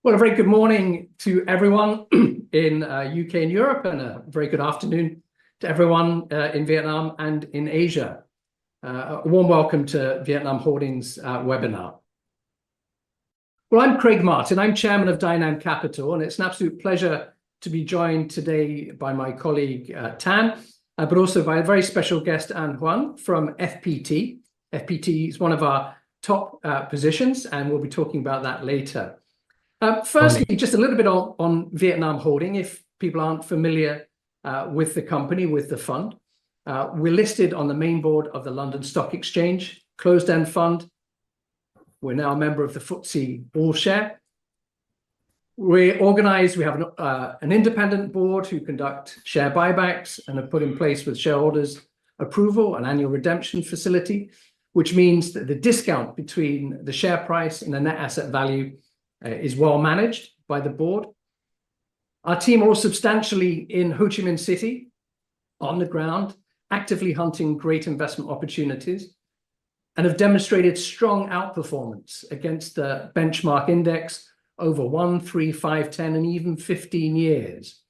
Well, a very good morning to everyone in UK and Europe, and a very good afternoon to everyone in Vietnam and in Asia. A warm welcome to Vietnam Holdings webinar. Well, I'm Craig Martin. I'm chairman of Dynam Capital, and it's an absolute pleasure to be joined today by my colleague Tan, but also by a very special guest, Hoan from FPT. FPT is one of our top positions, and we'll be talking about that later. Firstly, just a little bit on Vietnam Holding, if people aren't familiar with the company, with the fund. We're listed on the main board of the London Stock Exchange, closed-end fund. We're now a member of the FTSE All-Share. We're organized, we have an independent board who conduct share buybacks and have put in place with shareholders approval an annual redemption facility, which means that the discount between the share price and the net asset value is well managed by the board. Our team are all substantially in Ho Chi Minh City, on the ground, actively hunting great investment opportunities, and have demonstrated strong outperformance against the benchmark index over 1, 3, 5, 10, and even 15 years,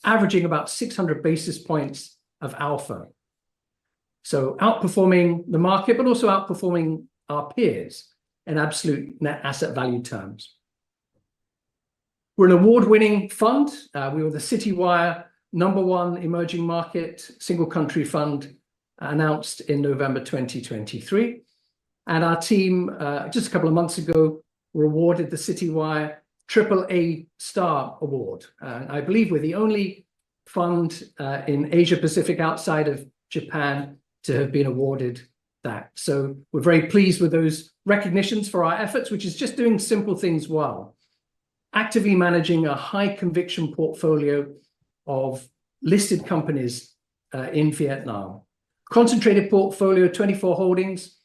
averaging about 600 basis points of alpha. So outperforming the market, but also outperforming our peers in absolute net asset value terms. We're an award-winning fund. We were the Citywire #1 emerging market single country fund announced in November 2023. And our team, just a couple of months ago, were awarded the Citywire AAA Star Award. I believe we're the only fund in Asia Pacific outside of Japan to have been awarded that. So we're very pleased with those recognitions for our efforts, which is just doing simple things well. Actively managing a high conviction portfolio of listed companies in Vietnam. Concentrated portfolio, 24 holdings.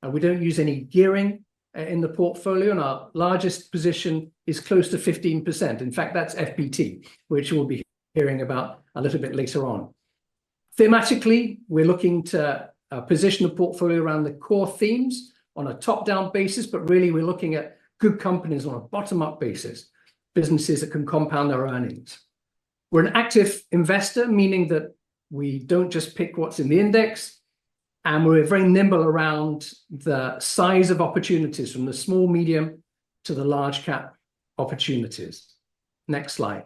We don't use any gearing in the portfolio, and our largest position is close to 15%. In fact, that's FPT, which we'll be hearing about a little bit later on. Thematically, we're looking to position the portfolio around the core themes on a top-down basis, but really we're looking at good companies on a bottom-up basis, businesses that can compound their earnings. We're an active investor, meaning that we don't just pick what's in the index, and we're very nimble around the size of opportunities, from the small, medium to the large cap opportunities. Next slide.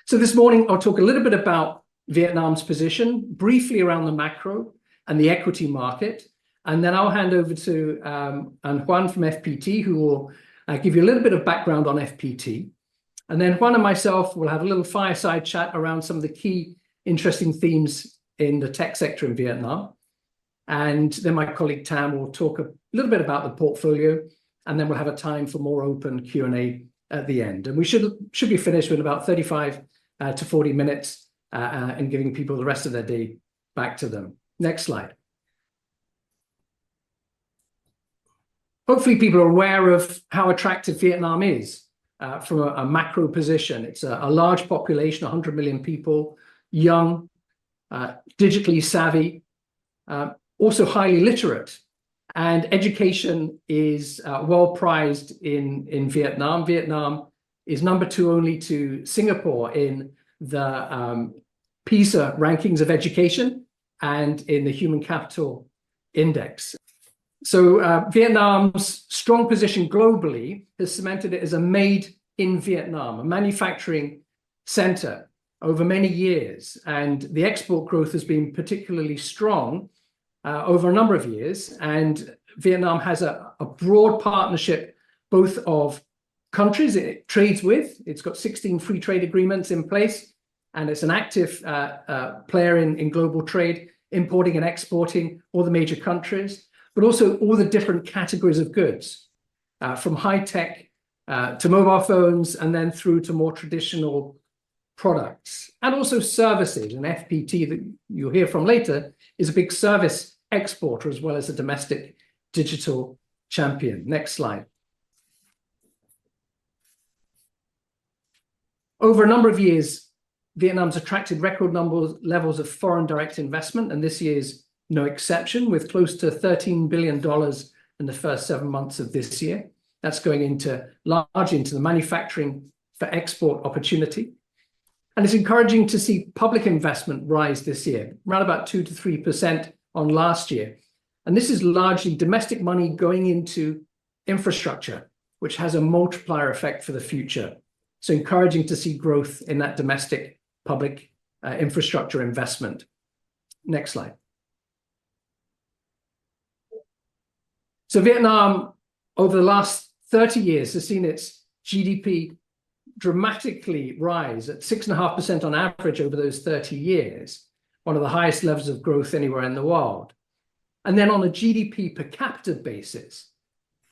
So this morning, I'll talk a little bit about Vietnam's position, briefly around the macro and the equity market. And then I'll hand over to Hoan from FPT, who will give you a little bit of background on FPT. And then Hoan and myself will have a little fireside chat around some of the key interesting themes in the tech sector in Vietnam. And then my colleague Tam will talk a little bit about the portfolio, and then we'll have a time for more open Q&A at the end. And we should be finished with about 35 to 40 minutes and giving people the rest of their day back to them. Next slide. Hopefully people are aware of how attractive Vietnam is from a macro position. It's a large population, 100 million people, young, digitally savvy, also highly literate. And education is well prized in Vietnam. Vietnam is #2 only to Singapore in the PISA rankings of education and in the Human Capital Index. So Vietnam's strong position globally has cemented it as a made in Vietnam, a manufacturing center over many years. And the export growth has been particularly strong over a number of years. And Vietnam has a broad partnership, both of countries it trades with. It's got 16 free trade agreements in place, and it's an active player in global trade, importing and exporting all the major countries, but also all the different categories of goods, from high-tech to mobile phones, and then through to more traditional products, and also services. And FPT, that you'll hear from later, is a big service exporter as well as a domestic digital champion. Next slide. Over a number of years, Vietnam's attracted record levels of foreign direct investment, and this year's no exception, with close to $13 billion in the first 7 months of this year. That's going largely into the manufacturing for export opportunity. And it's encouraging to see public investment rise this year, around about 2 to 3% on last year. And this is largely domestic money going into infrastructure, which has a multiplier effect for the future. So encouraging to see growth in that domestic public infrastructure investment. Next slide. So Vietnam, over the last 30 years, has seen its GDP dramatically rise at 6.5% on average over those 30 years, one of the highest levels of growth anywhere in the world. And then on a GDP per capita basis,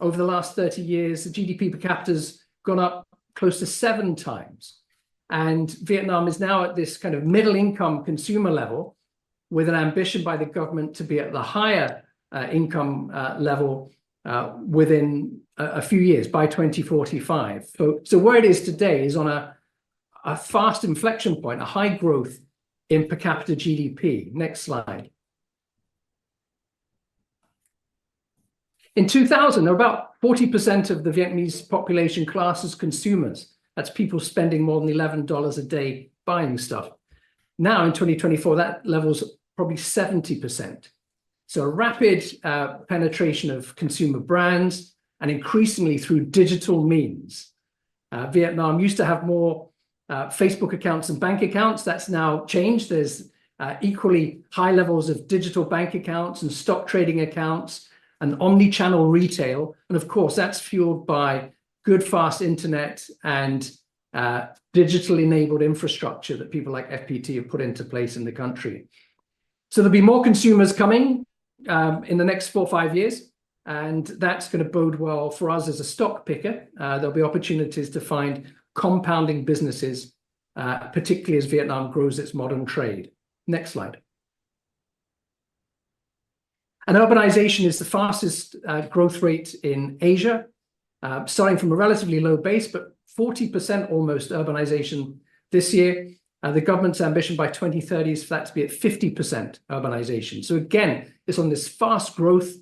over the last 30 years, the GDP per capita has gone up close to 7 times. And Vietnam is now at this kind of middle income consumer level with an ambition by the government to be at the higher income level within a few years, by 2045. So where it is today is on a fast inflection point, a high growth in per capita GDP. Next slide. In 2000, there were about 40% of the Vietnamese population classed as consumers. That's people spending more than $11 a day buying stuff. Now in 2024, that level's probably 70%. So a rapid penetration of consumer brands and increasingly through digital means. Vietnam used to have more Facebook accounts and bank accounts. That's now changed. There's equally high levels of digital bank accounts and stock trading accounts and omni-channel retail. And of course, that's fueled by good, fast internet and digitally enabled infrastructure that people like FPT have put into place in the country. So there'll be more consumers coming in the next 4 or 5 years, and that's going to bode well for us as a stock picker. There'll be opportunities to find compounding businesses, particularly as Vietnam grows its modern trade. Next slide. And urbanization is the fastest growth rate in Asia, starting from a relatively low base, but 40% almost urbanization this year. The government's ambition by 2030 is for that to be at 50% urbanization. So again, it's on this fast growth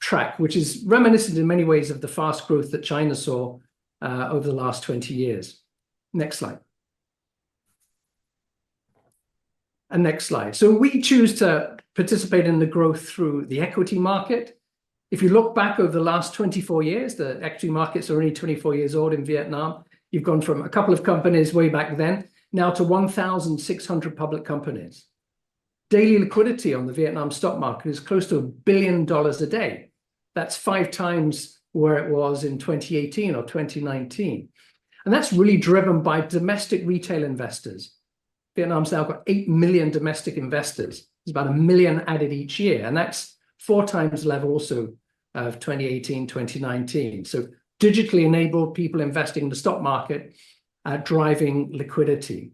track, which is reminiscent in many ways of the fast growth that China saw over the last 20 years. Next slide. And next slide. So we choose to participate in the growth through the equity market. If you look back over the last 24 years, the equity markets are only 24 years old in Vietnam. You've gone from a couple of companies way back then, now to 1,600 public companies. Daily liquidity on the Vietnam stock market is close to $1 billion a day. That's 5 times where it was in 2018 or 2019. And that's really driven by domestic retail investors. Vietnam's now got 8 million domestic investors. There's about 1 million added each year. And that's 4 times level also of 2018, 2019. So digitally enabled people investing in the stock market, driving liquidity.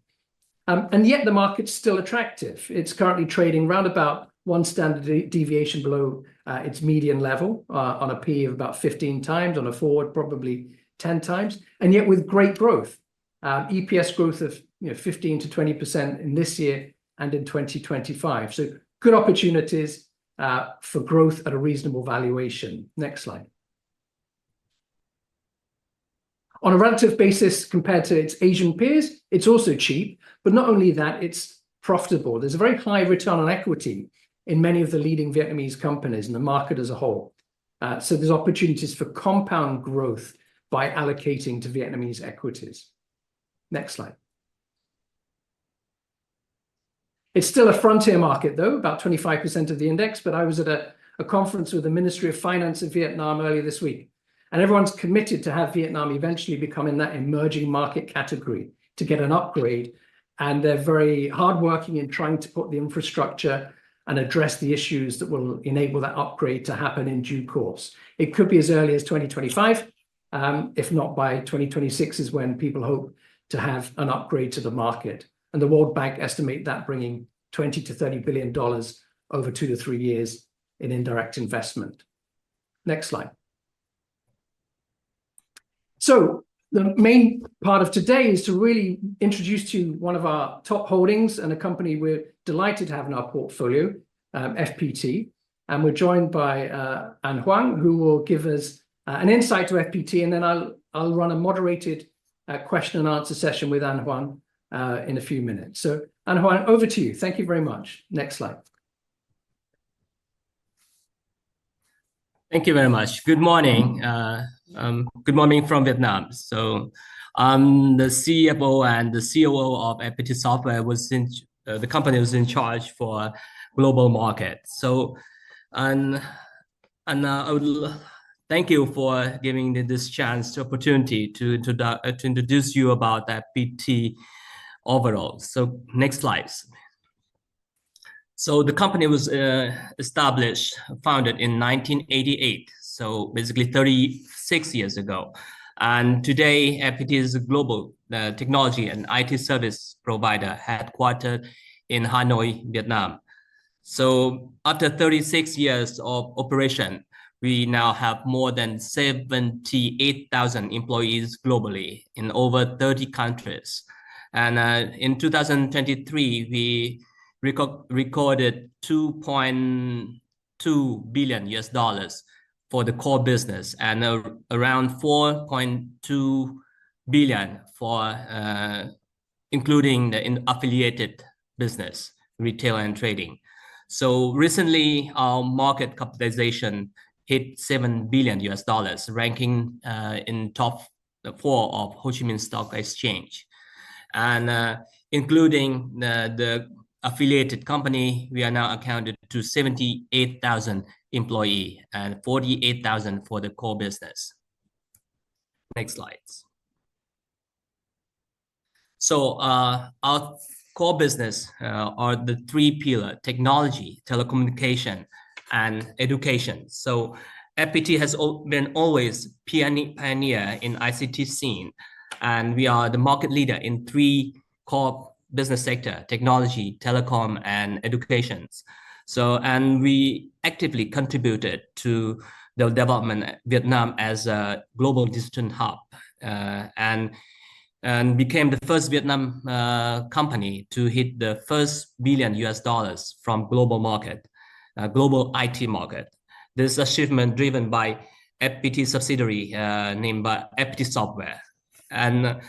And yet the market's still attractive. It's currently trading round about 1 standard deviation below its median level on a P of about 15 times, on a forward probably 10 times, and yet with great growth. EPS growth of 15 to 20% in this year and in 2025. So good opportunities for growth at a reasonable valuation. Next slide. On a relative basis compared to its Asian peers, it's also cheap, but not only that, it's profitable. There's a very high return on equity in many of the leading Vietnamese companies and the market as a whole. So there's opportunities for compound growth by allocating to Vietnamese equities. Next slide. It's still a frontier market, though, about 25% of the index, but I was at a conference with the Ministry of Finance of Vietnam earlier this week, and everyone's committed to have Vietnam eventually become in that emerging market category to get an upgrade, and they're very hardworking in trying to put the infrastructure and address the issues that will enable that upgrade to happen in due course. It could be as early as 2025, if not by 2026 is when people hope to have an upgrade to the market. And the World Bank estimate that bringing $20 to $30 billion over 2 to 3 years in indirect investment. Next slide. So the main part of today is to really introduce to you one of our top holdings and a company we're delighted to have in our portfolio, FPT. And we're joined by Hoan, who will give us an insight to FPT, and then I'll run a moderated question and answer session with Hoan in a few minutes. So Hoan, over to you. Thank you very much. Next slide. Thank you very much. Good morning. Good morning from Vietnam. So I'm the CFO and the COO of FPT Software. The company was in charge for global market. So I would thank you for giving me this opportunity to introduce you about FPT overall. So next slide. So the company was founded in 1988. So basically 36 years ago. And today, FPT is a global technology and IT service provider headquartered in Hanoi, Vietnam. So after 36 years of operation, we now have more than 78,000 employees globally in over 30 countries. And in 2023, we recorded $2.2 billion for the core business and around 4.2 billion for including the affiliated business, retail and trading. So recently, our market capitalization hit $7 billion, ranking in top 4 of Ho Chi Minh Stock Exchange. And including the affiliated company, we are now accounted to 78,000 employees and 48,000 for the core business. Next slides. So our core business are the 3 pillars: technology, telecommunication, and education. So FPT has been always pioneer in ICT scene, and we are the market leader in 3 core business sector: technology, telecom, and education. So, and we actively contributed to the development of Vietnam as a global digital hub, and became the first Vietnam company to hit the first $1 billion from global market, global IT market. This achievement driven by FPT subsidiary named by FPT Software. And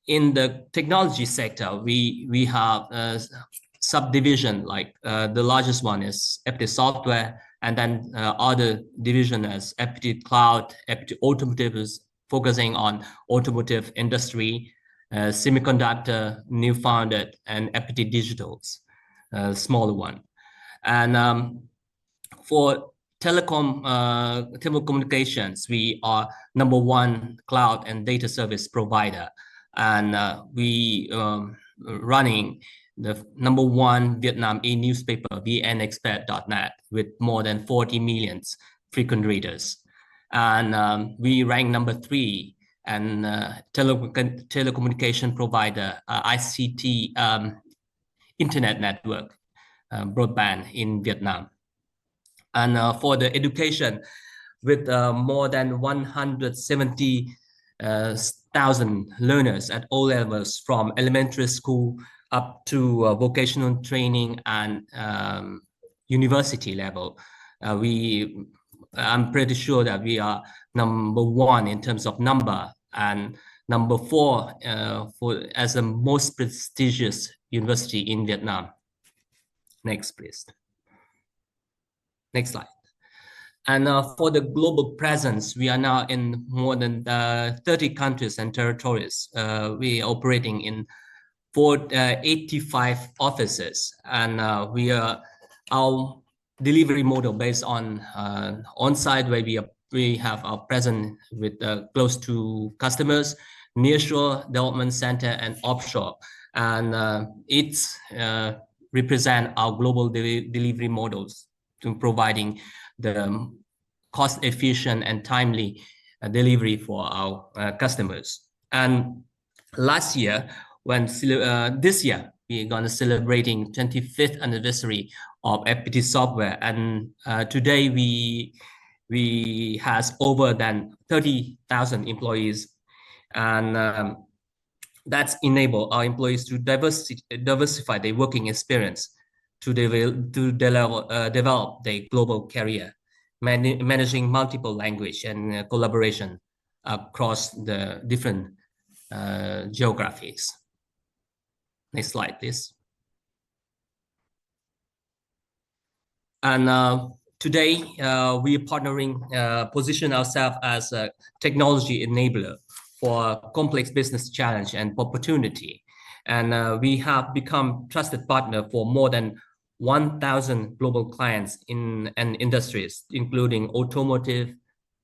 in the technology sector, we have a subdivision, like the largest one is FPT Software, and then other division as FPT Cloud, FPT Automotive is focusing on automotive industry, semiconductor, new founded, and FPT Digitals, smaller one. And for telecommunications, we are #1 cloud and data service provider. And we running the #1 Vietnam e-newspaper, vnexpert.net, with more than 40 million frequent readers. And we rank #3 and telecommunication provider, ICT internet network, broadband in Vietnam. And for the education, with more than 170,000 learners at all levels, from elementary school up to vocational training and university level. I'm pretty sure that we are #1 in terms of number and #4 as the most prestigious university in Vietnam. Next, please. Next slide. And for the global presence, we are now in more than 30 countries and territories. We are operating in 85 offices, and our delivery model based on on-site, where we have our presence with close to customers, nearshore development center, and offshore, and it's represent our global delivery models to providing the cost-efficient and timely delivery for our customers. And this year, we're going to celebrating 25th anniversary of FPT Software, and today we has over than 30,000 employees, and that's enable our employees to diversify their working experience to develop their global career, managing multiple language and collaboration across the different geographies. Next slide, please. And today, we are partnering, position ourselves as a technology enabler for complex business challenge and opportunity. And we have become trusted partner for more than 1,000 global clients in industries, including automotive,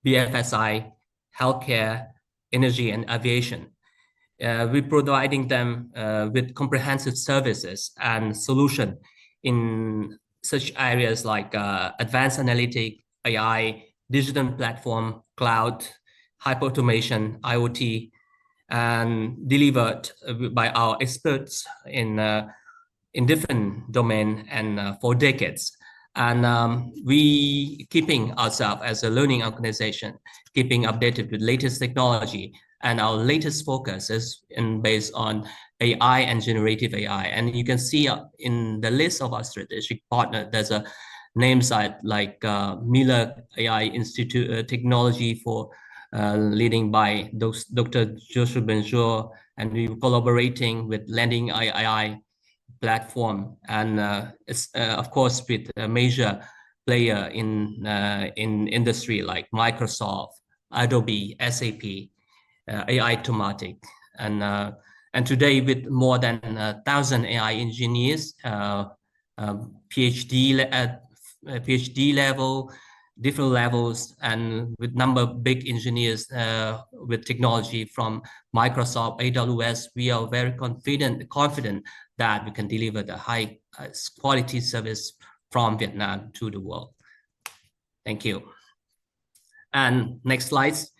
BFSI, healthcare, energy, and aviation. We're providing them with comprehensive services and solution in such areas like advanced analytic, AI, digital platform, cloud, hyperautomation, IoT, and delivered by our experts in different domain and for decades. And we keeping ourselves as a learning organization, keeping updated with latest technology. And our latest focus is based on AI and generative AI. And you can see in the list of our strategic partner, there's a name site like Miller AI Institute Technology for leading by Dr. Joshua Benjour, and we're collaborating with Landing AI platform, and it's of course with a major player in industry like Microsoft, Adobe, SAP, AI Tomatic, and today with more than 1,000 AI engineers, PhD level, different levels, and with number of big engineers with technology from Microsoft, AWS, we are very confident that we can deliver the high quality service from Vietnam to the world. Thank you. And next slides.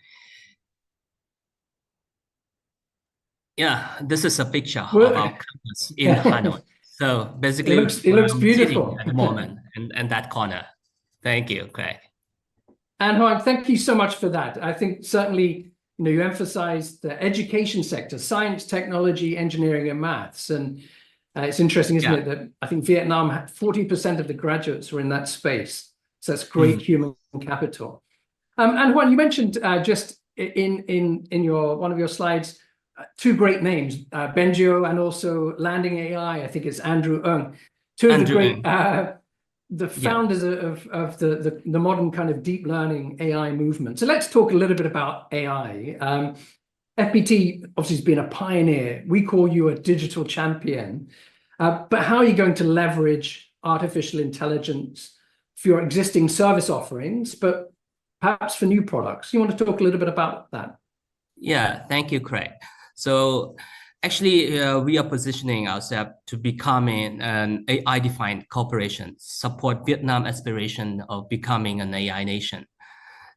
Yeah, this is a picture of our campus in Hanoi. So basically, it looks beautiful at the moment in that corner. Thank you, Craig. And Hoan, thank you so much for that. I think certainly, you emphasized the education sector, science, technology, engineering, and maths. And it's interesting, isn't it, that I think Vietnam had 40% of the graduates were in that space. So that's great human capital. And Hoan, you mentioned just in one of your slides, two great names, Benjo and also Landing AI. I think it's Andrew Ng. Two of the great the founders of the modern kind of deep learning AI movement. So let's talk a little bit about AI. FPT obviously has been a pioneer. We call you a digital champion. But how are you going to leverage artificial intelligence for your existing service offerings, but perhaps for new products? You want to talk a little bit about that? Yeah, thank you, Craig. So actually, we are positioning ourselves to becoming an AI-defined corporation, support Vietnam aspiration of becoming an AI nation.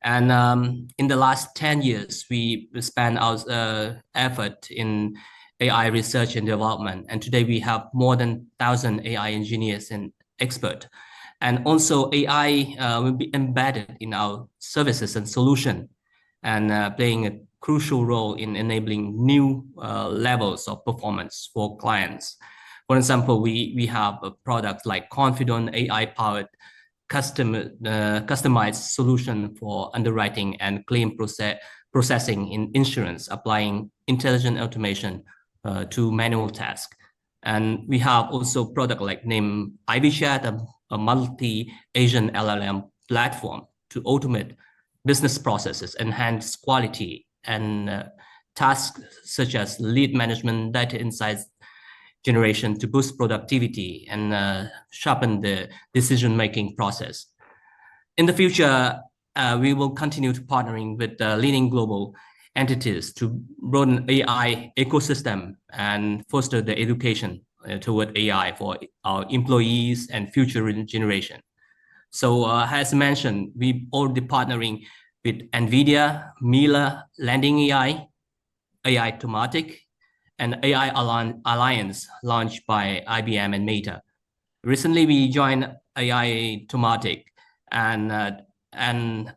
And in the last 10 years, we spent our effort in AI research and development. And today we have more than 1,000 AI engineers and experts. And also AI will be embedded in our services and solution, and playing a crucial role in enabling new levels of performance for clients. For example, we have a product like Confident AI-powered customized solution for underwriting and claim processing in insurance, applying intelligent automation to manual tasks. And we have also product like named IvyChat, a multi-agent LLM platform to automate business processes, enhance quality, and tasks such as lead management, data insights generation to boost productivity and sharpen the decision-making process. In the future, we will continue to partnering with leading global entities to broaden AI ecosystem and foster the education toward AI for our employees and future generation. So as mentioned, we already partnering with NVIDIA, Miller, Landing AI, AI Tomatic, and AI Alliance launched by IBM and Meta. Recently, we joined AI Tomatic and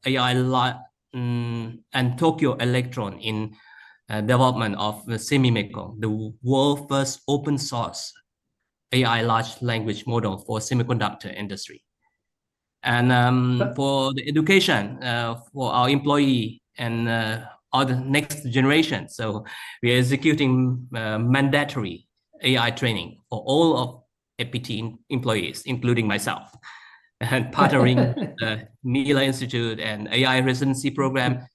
AI and Tokyo Electron in development of the Semimekong, the world's first open source AI large language model for semiconductor industry. And for the education for our employee and all the next generation, so we are executing mandatory AI training for all of FPT employees, including myself, and partnering Mila Institute and AI residency program.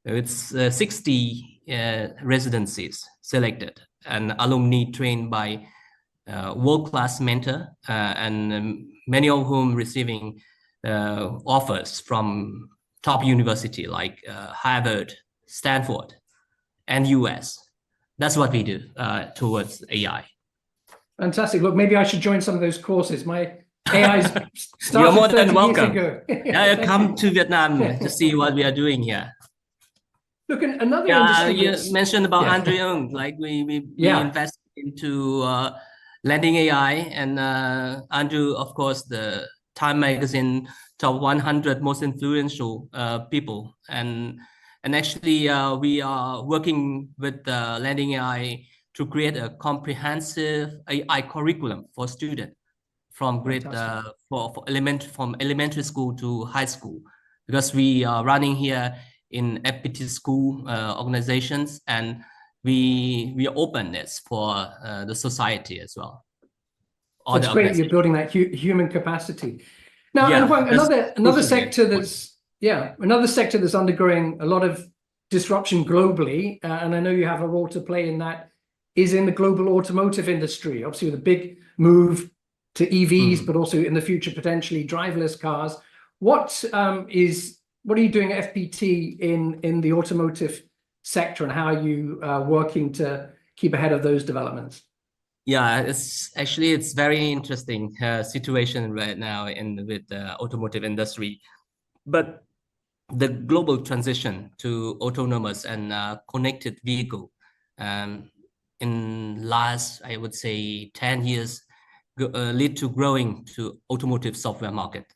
It's 60 residencies selected and alumni trained by world-class mentor, and many of whom receiving offers from top university like Harvard, Stanford, and US. That's what we do towards AI. Fantastic. Look, maybe I should join some of those courses. My AI started You're more 30 than welcome. years ago. Yeah, come to Vietnam to see what we are doing here. Look, another industry you mentioned about Andrew Ng, like we invest into landing AI, and Andrew, of course, the Time Magazine top 100 most influential people, and actually we are working with landing AI to create a comprehensive AI curriculum for students from grade from elementary school to high school, because we are running here in FPT school organizations, and we open this for the society as well. That's great. You're building that human capacity. Now, yeah, and Hoan, another sector that's undergoing a lot of disruption globally, and I know you have a role to play in that, is in the global automotive industry. Obviously, with a big move to EVs, but also in the future potentially driverless cars. What are you doing at FPT in the automotive sector, and how are you working to keep ahead of those developments? Yeah, it's very interesting situation right now with the automotive industry, but the global transition to autonomous and connected vehicle in last, I would say, 10 years lead to growing to automotive software market.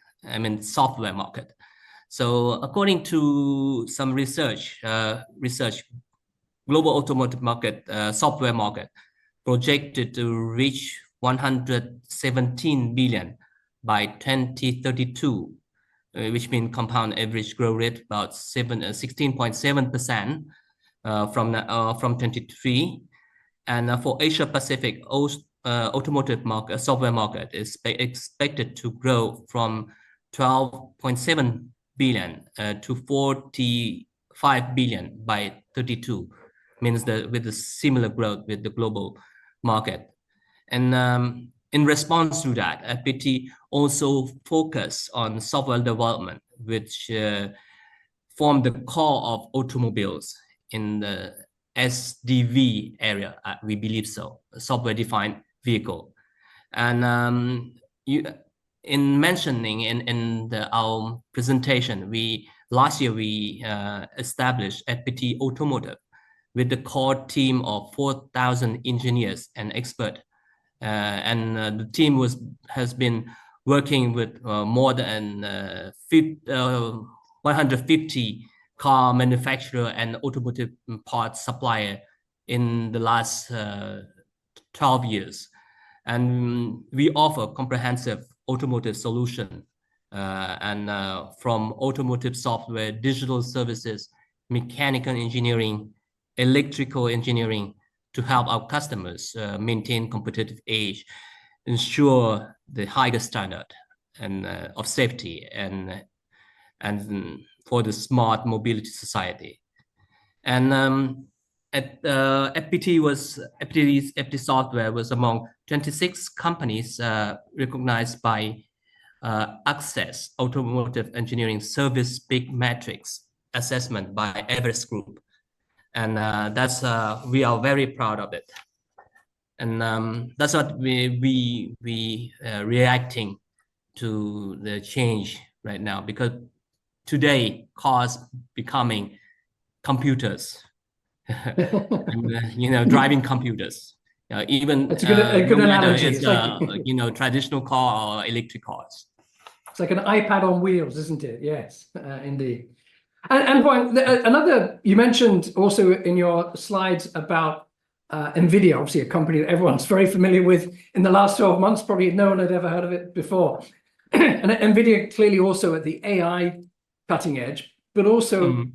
Software market. So according to some research, global automotive market, software market, projected to reach 117 billion by 2032, which means compound average growth rate about 16.7% from 23. And for Asia Pacific, automotive market, software market is expected to grow from 12.7 billion to 45 billion by 32. Means that with a similar growth with the global market. And in response to that, FPT also focus on software development, which form the core of automobiles in the SDV area. We believe so, software-defined vehicle. And in mentioning in our presentation, last year we established FPT Automotive with the core team of 4,000 engineers and experts, and the team has been working with more than 150 car manufacturer and automotive parts supplier in the last 12 years, and we offer comprehensive automotive solution, and from automotive software, digital services, mechanical engineering, electrical engineering, to help our customers maintain competitive edge, ensure the highest standard and of safety and for the smart mobility society. And at FPT software was among 26 companies recognized by Access Automotive Engineering Service Big Matrix assessment by Everest Group. And that's we are very proud of it, and that's what we reacting to the change right now, because today cars becoming computers, and, driving computers. Even that's a good analogy. It's like, traditional car or electric cars. It's like an iPad on wheels, isn't it? Yes, indeed. And Hoan, another, you mentioned also in your slides about NVIDIA, obviously a company that everyone's very familiar with in the last 12 months, probably no one had ever heard of it before. And NVIDIA clearly also at the AI cutting edge, but also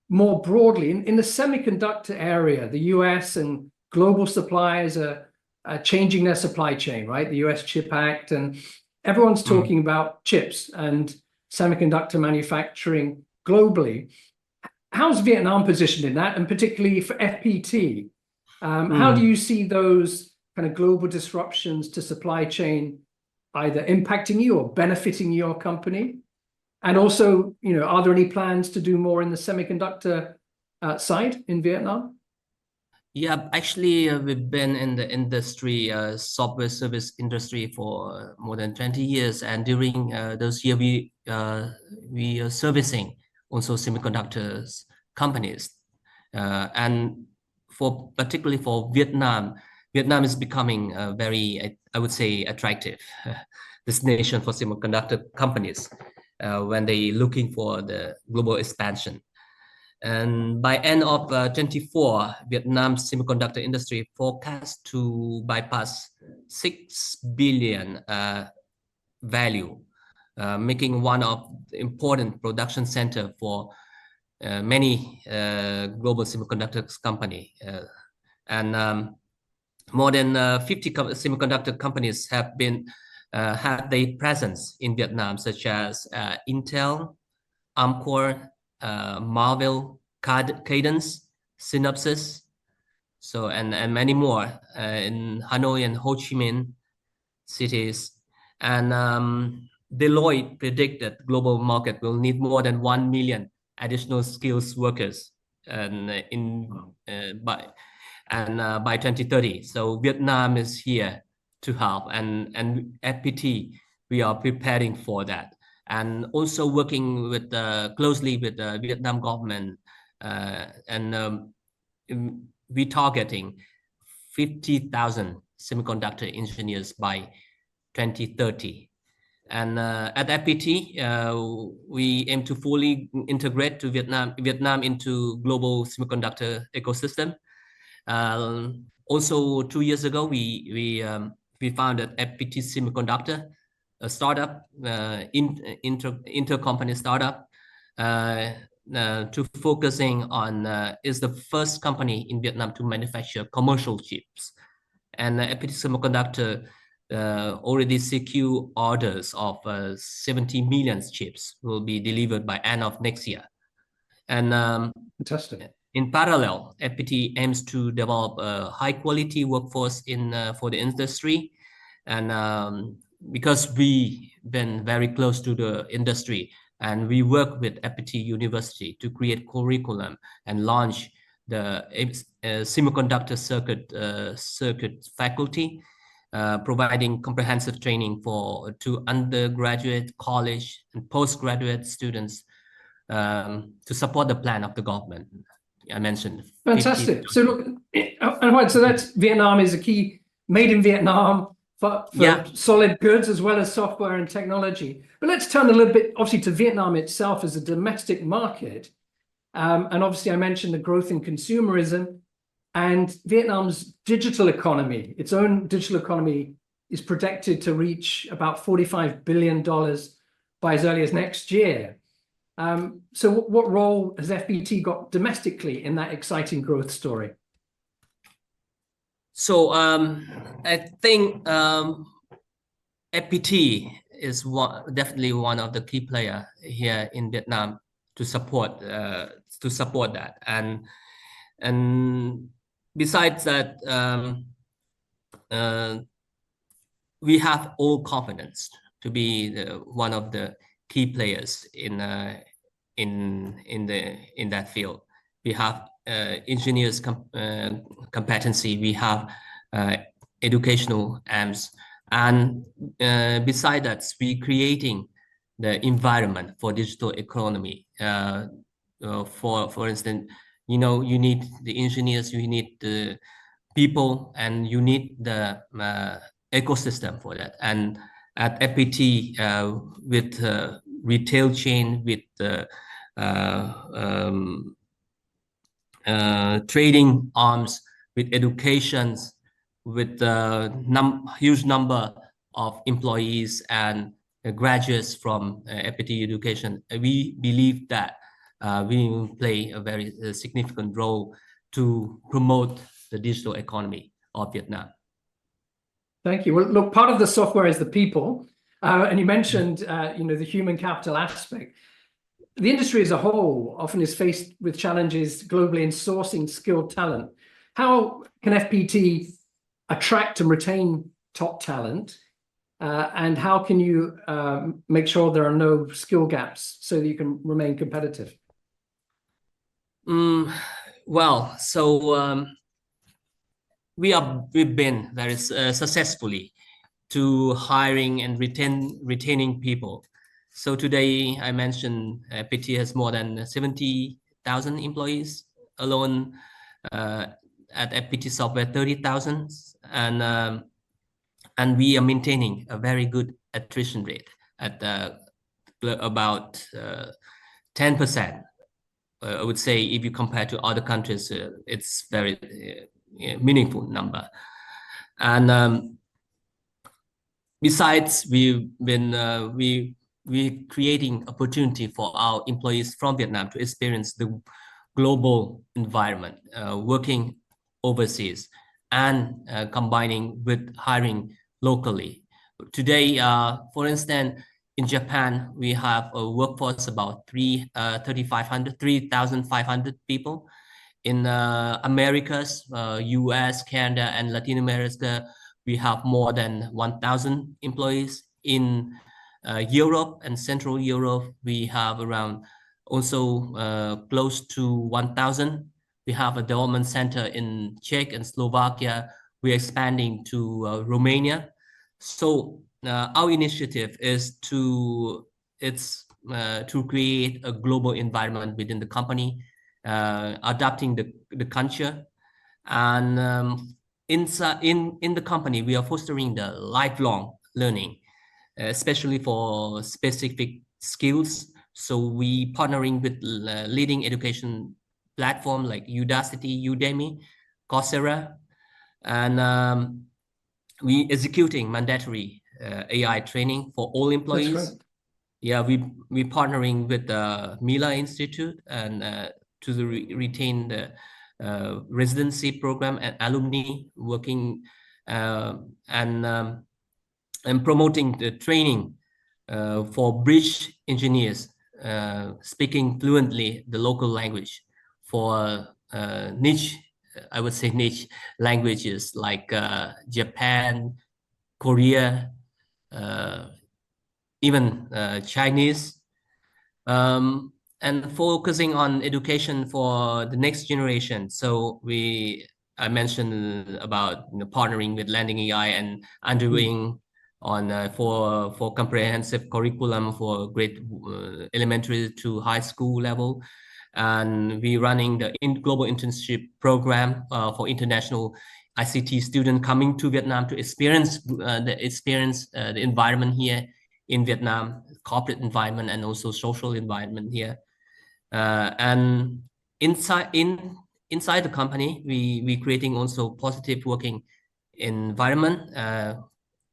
more broadly in the semiconductor area, the US and global suppliers are changing their supply chain, right? The US Chip Act, and everyone's talking about chips and semiconductor manufacturing globally. How's Vietnam positioned in that, and particularly for FPT? How do you see those kind of global disruptions to supply chain either impacting you or benefiting your company? And also, are there any plans to do more in the semiconductor side in Vietnam? Yeah, actually, we've been in the industry, software service industry for more than 20 years. And during those years, we are servicing also semiconductors companies. And particularly for Vietnam, Vietnam is becoming a very, I would say, attractive destination for semiconductor companies when they looking for the global expansion. And by end of 24, Vietnam's semiconductor industry forecast to bypass 6 billion value, making one of the important production center for many global semiconductor company. And more than 50 semiconductor companies have been had their presence in Vietnam, such as Intel, Amcor, Marvell, Cadence, Synopsys, so and many more in Hanoi and Ho Chi Minh cities. And Deloitte predicted global market will need more than 1 million additional skills workers and by 2030. So Vietnam is here to help, and FPT, we are preparing for that, and also working with closely with the Vietnam government, and we targeting 50,000 semiconductor engineers by 2030. And at FPT, we aim to fully integrate to Vietnam into global semiconductor ecosystem. Also, 2 years ago, we founded FPT Semiconductor, a startup, inter-company startup, to focusing on is the first company in Vietnam to manufacture commercial chips. And FPT Semiconductor already secure orders of 70 million chips will be delivered by end of next year. And fantastic. In parallel, FPT aims to develop a high-quality workforce for the industry, and because we've been very close to the industry, and we work with FPT University to create curriculum and launch the semiconductor circuit faculty, providing comprehensive training to undergraduate, college, and postgraduate students to support the plan of the government. I mentioned. Fantastic. 50. So look, and so that's Vietnam is a key made in Vietnam for solid goods as well as software and technology. But let's turn a little bit, obviously, to Vietnam itself as a domestic market. And obviously, I mentioned the growth in consumerism, and Vietnam's digital economy, its own digital economy, is projected to reach about $45 billion by as early as next year. So what role has FPT got domestically in that exciting growth story? So I think FPT is definitely one of the key players here in Vietnam to support that, and besides that, we have all confidence to be one of the key players in that field. We have engineers competency, we have educational aims, and beside that, we creating the environment for digital economy. For instance, you need the engineers, you need the people, and you need the ecosystem for that. And at FPT, with retail chain, with trading arms, with educations, with huge number of employees and graduates from FPT education. We believe that we will play a very significant role to promote the digital economy of Vietnam. Thank you. Well, look, part of the software is the people, and you mentioned, the human capital aspect. The industry as a whole often is faced with challenges globally in sourcing skilled talent. How can FPT attract and retain top talent? And how can you make sure there are no skill gaps so that you can remain competitive? We've been very successfully to hiring and retaining people. So today I mentioned PT has more than 70,000 employees alone. At FPT Software 30,000, and we are maintaining a very good attrition rate at about 10%. I would say if you compare to other countries, it's very meaningful number. And besides, we've been we creating opportunity for our employees from Vietnam to experience the global environment, working overseas and combining with hiring locally. Today, for instance, in Japan, we have a workforce about 3,500 people. In Americas, US, Canada, and Latin America, we have more than 1,000 employees. In Europe and Central Europe, we have around also close to 1,000. We have a development center in Czech and Slovakia. We're expanding to Romania. So our initiative is to create a global environment within the company, adapting the culture, and in the company we are fostering the lifelong learning, especially for specific skills. So we partnering with leading education platform like Udemy, Coursera, and we executing mandatory AI training for all employees. That's right. Yeah, we partnering with the Mila Institute and to retain the residency program and alumni working and promoting the training for bridge engineers speaking fluently the local language for niche, I would say niche languages like Japan, Korea, even Chinese, and focusing on education for the next generation. So I mentioned about partnering with Landing AI and undergoing on for comprehensive curriculum for grade elementary to high school level, and we running the global internship program for international ICT student coming to Vietnam to experience the environment here in Vietnam, corporate environment and also social environment here. And inside the company, we creating also positive working environment,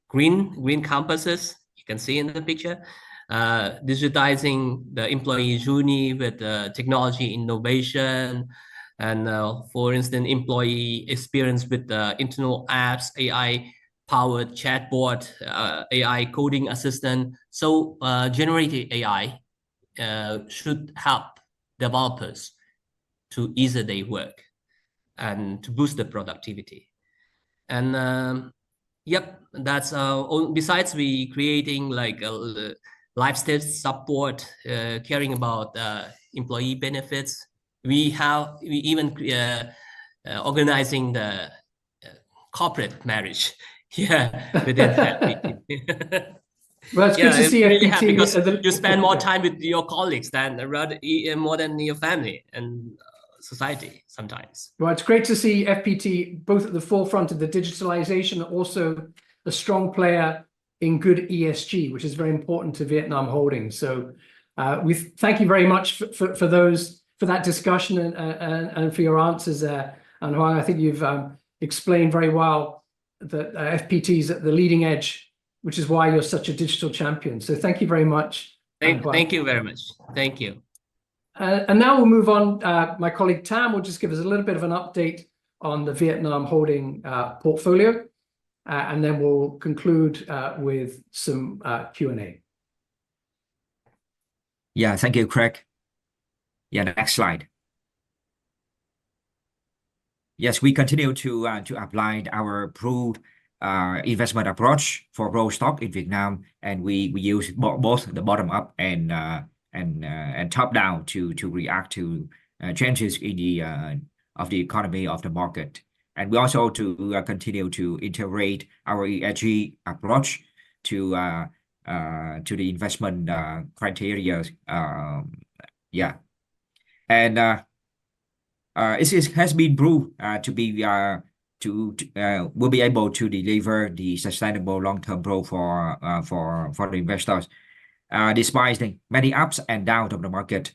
green campuses. You can see in the picture, digitizing the employee journey with technology innovation, and for instance, employee experience with internal apps, AI powered chatbot, AI coding assistant. So generative AI should help developers to ease their work and to boost the productivity. And yep, that's besides we creating like a lifestyle support, caring about employee benefits. We even organizing the corporate marriage within FPT. Well, it's good to see really FPT happy because you spend more time with your colleagues than more than your family and society sometimes. Well, it's great to see FPT both at the forefront of the digitalization, and also a strong player in good ESG, which is very important to Vietnam Holdings. So we thank you very much for that discussion and for your answers there. And Hoan, I think you've explained very well that FPT is at the leading edge, which is why you're such a digital champion. So thank you very much. Thank you very much. Thank you. And now we'll move on. My colleague Tam will just give us a little bit of an update on the Vietnam holding portfolio, and then we'll conclude with some Q&A. Yeah, thank you, Craig. Yeah, the next slide. Yes, we continue to apply our approved investment approach for growth stock in Vietnam, and we use both the bottom up and top down to react to changes in the of the economy of the market. And we also to continue to integrate our ESG approach to the investment criteria. Yeah, and it has been proved to be will be able to deliver the sustainable long-term growth for the investors. Despite the many ups and downs of the market,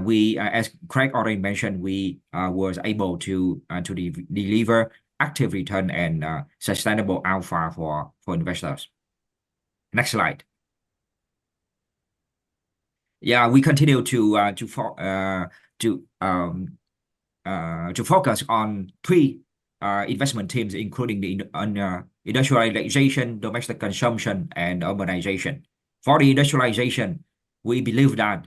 we, as Craig already mentioned, we was able to deliver active return and sustainable alpha for investors. Next slide. Yeah, we continue to focus on three investment themes, including the industrialization, domestic consumption, and urbanization. For the industrialization, we believe that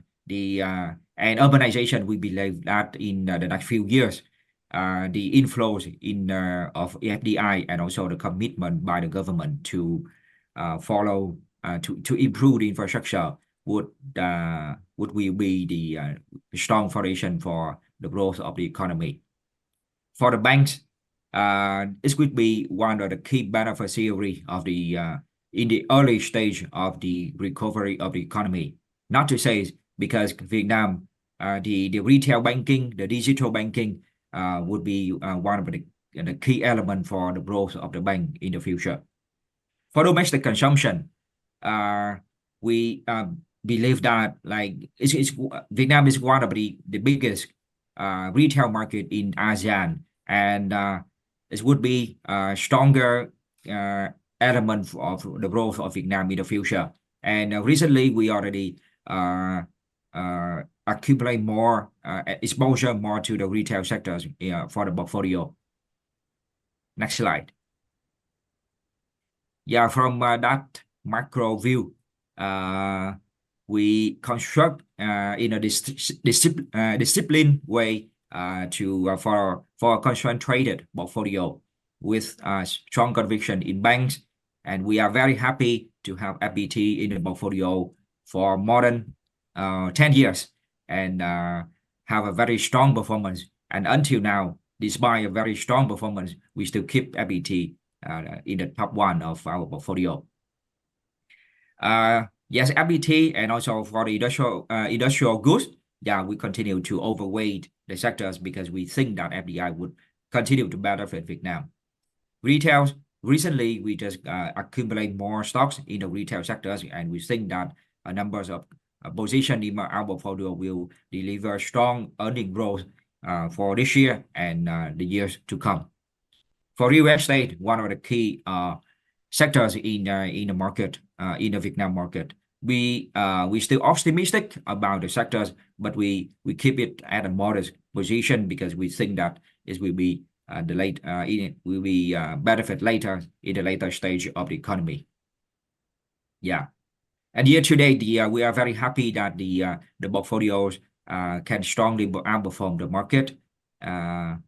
and urbanization, we believe that in the next few years, the inflows of FDI and also the commitment by the government to follow to improve the infrastructure will be the strong foundation for the growth of the economy. For the banks, it would be one of the key beneficiaries of the in the early stage of the recovery of the economy. Not to say because Vietnam, the retail banking, the digital banking would be one of the key elements for the growth of the bank in the future. For domestic consumption, we believe that Vietnam is one of the biggest retail market in ASEAN, and it would be a stronger element of the growth of Vietnam in the future. And recently, we already accumulate more exposure more to the retail sectors for the portfolio. Next slide. Yeah, from that macro view, we construct in a disciplined way for a concentrated portfolio with strong conviction in banks, and we are very happy to have FPT in the portfolio for more than 10 years and have a very strong performance. And until now, despite a very strong performance, we still keep FPT in the top one of our portfolio. Yes, FPT and also for the industrial goods, yeah, we continue to overweight the sectors because we think that FDI would continue to benefit Vietnam. Retail, recently we just accumulate more stocks in the retail sectors, and we think that a number of position in our portfolio will deliver strong earning growth for this year and the years to come. For real estate, one of the key sectors in the market, in the Vietnam market, we still optimistic about the sectors, but we keep it at a modest position because we think that it will be benefit later in the later stage of the economy. Yeah, and year to date, we are very happy that the portfolios can strongly outperform the market and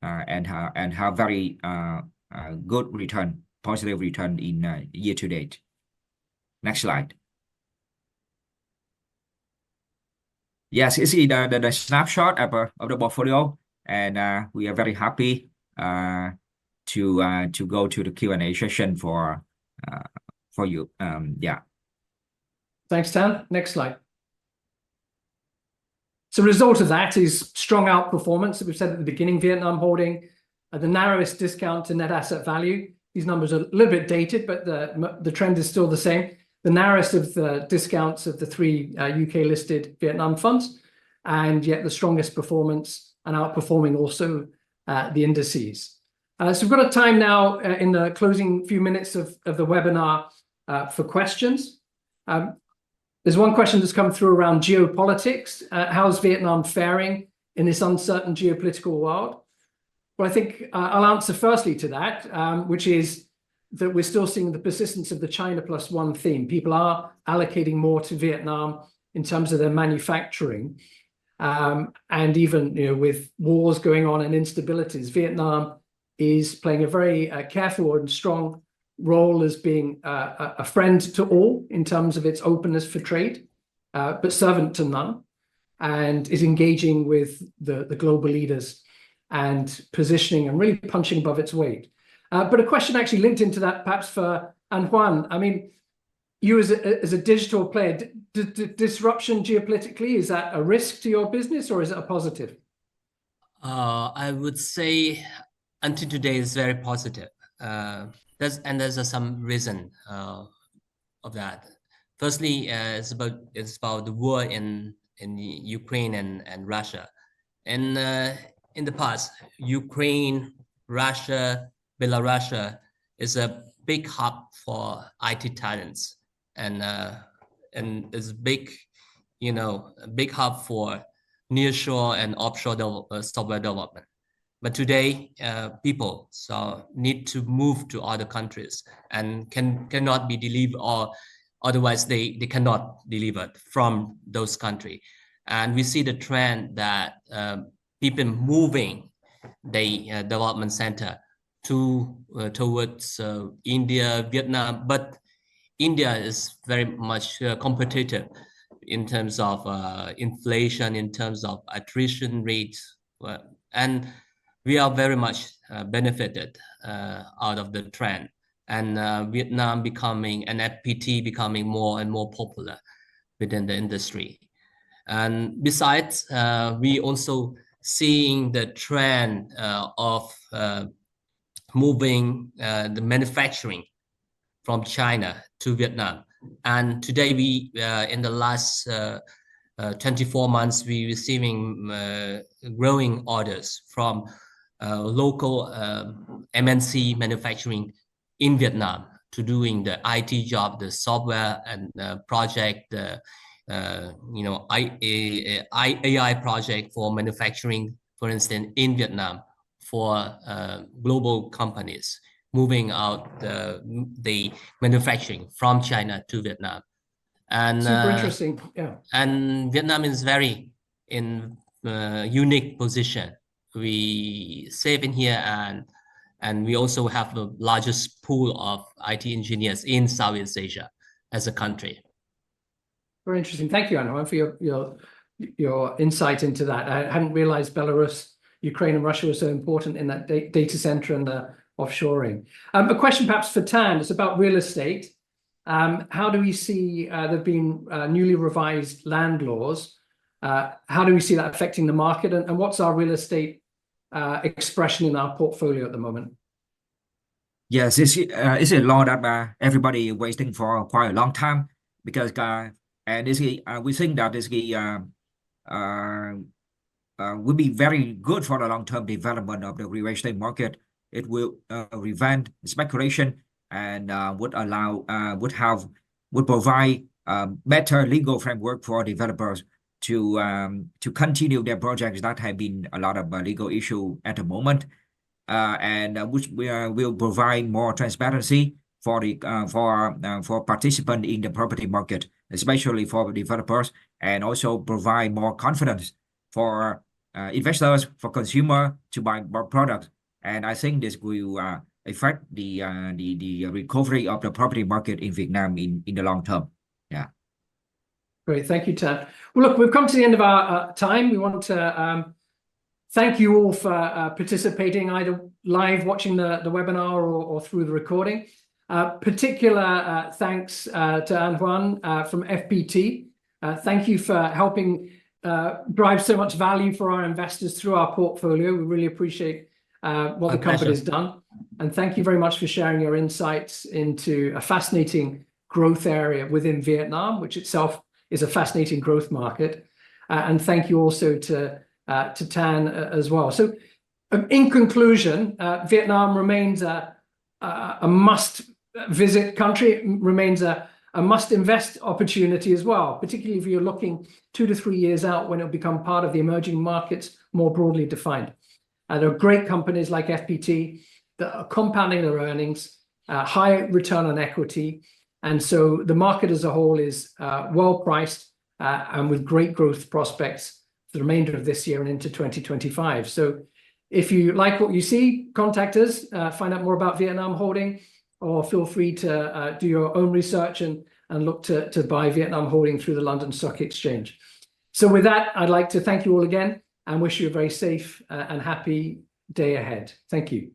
have very good return, positive return in year to date. Next slide. Yes, you see the snapshot of the portfolio, and we are very happy to go to the Q&A session for you. Yeah. Thanks, Tan. Next slide. So the result of that is strong outperformance that we've said at the beginning. Vietnam holding at the narrowest discount to net asset value. These numbers are a little bit dated, but the trend is still the same. The narrowest of the discounts of the three UK listed Vietnam funds, and yet the strongest performance and outperforming also the indices. So we've got a time now in the closing few minutes of the webinar for questions. There's one question that's come through around geopolitics. How's Vietnam faring in this uncertain geopolitical world? Well, I think I'll answer firstly to that, which is that we're still seeing the persistence of the China plus one theme. People are allocating more to Vietnam in terms of their manufacturing. And even with wars going on and instabilities, Vietnam is playing a very careful and strong role as being a friend to all in terms of its openness for trade, but servant to none, and is engaging with the global leaders and positioning and really punching above its weight. But a question actually linked into that, perhaps for Hoan. I mean, you as a digital player, disruption geopolitically, is that a risk to your business or is it a positive? I would say until today is very positive. There's some reason of that. Firstly, it's about the war in Ukraine and Russia. And in the past, Ukraine, Russia, Belarus is a big hub for IT talents, and is a big hub for nearshore and offshore software development. But today, people need to move to other countries and cannot be delivered, or otherwise they cannot deliver from those countries. And we see the trend that people moving the development center towards India, Vietnam, but India is very much competitive in terms of inflation, in terms of attrition rates, and we are very much benefited out of the trend, and Vietnam becoming an FPT becoming more and more popular within the industry. And besides, we also seeing the trend of moving the manufacturing from China to Vietnam. And today we, in the last 24 months, we receiving growing orders from local MNC manufacturing in Vietnam to doing the IT job, the software and project, the AI project for manufacturing, for instance, in Vietnam for global companies moving out the manufacturing from China to Vietnam. And super interesting, yeah. And Vietnam is very in unique position. We save in here, and we also have the largest pool of IT engineers in Southeast Asia as a country. Very interesting. Thank you, Nguyen, for your insight into that. I hadn't realized Belarus, Ukraine, and Russia were so important in that data center and the offshoring. A question perhaps for Tan. It's about real estate. How do we see there have been newly revised land laws? How do we see that affecting the market? And what's our real estate expression in our portfolio at the moment? Yes, it's a law that everybody is waiting for quite a long time, because and we think that this will be very good for the long-term development of the real estate market. It will prevent speculation and would provide better legal framework for developers to continue their projects that have been a lot of legal issue at the moment, and which will provide more transparency for the for participants in the property market, especially for developers, and also provide more confidence for investors, for consumer to buy more products. And I think this will affect the recovery of the property market in Vietnam in the long term. Yeah. Great, thank you, Tan. Well, look, we've come to the end of our time. We want to thank you all for participating, either live watching the webinar or through the recording. Particular thanks to Nguyen from FPT. Thank you for helping drive so much value for our investors through our portfolio. We really appreciate what the company has done. And thank you very much for sharing your insights into a fascinating growth area within Vietnam, which itself is a fascinating growth market. And thank you also to Tan as well. So In conclusion, Vietnam remains a must-visit country, remains a must-invest opportunity as well, particularly if you're looking 2 to 3 years out when it'll become part of the emerging markets more broadly defined. There are great companies like FPT that are compounding their earnings, high return on equity, and so the market as a whole is well priced and with great growth prospects for the remainder of this year and into 2025. So if you like what you see, contact us, find out more about Vietnam Holding, or feel free to do your own research and look to buy Vietnam Holding through the London Stock Exchange. So with that, I'd like to thank you all again and wish you a very safe and happy day ahead. Thank you.